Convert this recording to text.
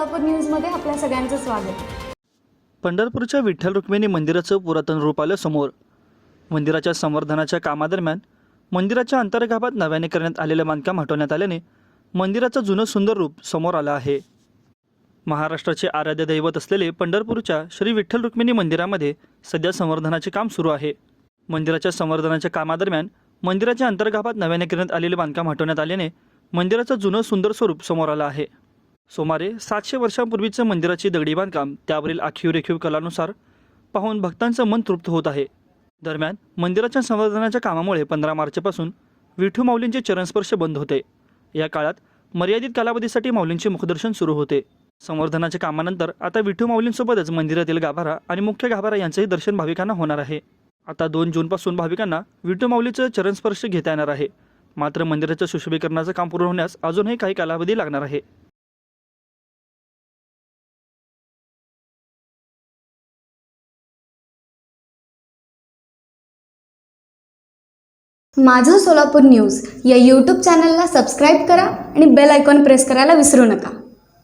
सोलापूर न्यूजमध्ये आपल्या सगळ्यांचं स्वागत। पंढरपूरच्या विठ्ठल रुक्मिणी मंदिराचं पुरातन रूप आलं समोर। मंदिराच्या संवर्धनाच्या कामादरम्यान मंदिराच्या अंतर्गाभात नव्याने करण्यात आलेलं बांधकाम हटवण्यात आल्याने मंदिराचं जुनं सुंदर रूप समोर आलं आहे। महाराष्ट्राचे आराध्य दैवत असलेले पंढरपूरच्या श्री विठ्ठल रुक्मिणी मंदिरामध्ये सध्या संवर्धनाचे काम सुरू आहे। मंदिराच्या संवर्धनाच्या कामादरम्यान मंदिराच्या अंतर्गाभात नव्याने करण्यात आलेले बांधकाम हटवण्यात आल्याने मंदिराचं जुनं सुंदर स्वरूप समोर आलं आहे। सुमारे 700 वर्षांपूर्वीचं मंदिराची दगडी बांधकाम त्यावरील आखीव रेखीव कलानुसार पाहून भक्तांचं मन तृप्त होत आहे। दरम्यान मंदिराच्या संवर्धनाच्या कामामुळे 15 मार्चपासून विठू माऊलींचे चरणस्पर्श बंद होते। या काळात मर्यादित कालावधीसाठी माऊलींचे मुखदर्शन सुरू होते। संवर्धनाच्या कामानंतर आता विठू माऊलींसोबतच मंदिरातील गाभारा आणि मुख्य गाभारा यांचेही दर्शन भाविकांना होणार आहे। आता 2 जूनपासून भाविकांना विठू माऊलीचं चरणस्पर्श घेता येणार आहे। मात्र मंदिराच्या सुशोभीकरणाचं काम पूर्ण होण्यास अजूनही काही कालावधी लागणार आहे। माझं सोलापूर न्यूज या यूट्यूब चॅनलला सबस्क्राईब करा आणि बेल आयकॉन प्रेस करायला विसरू नका।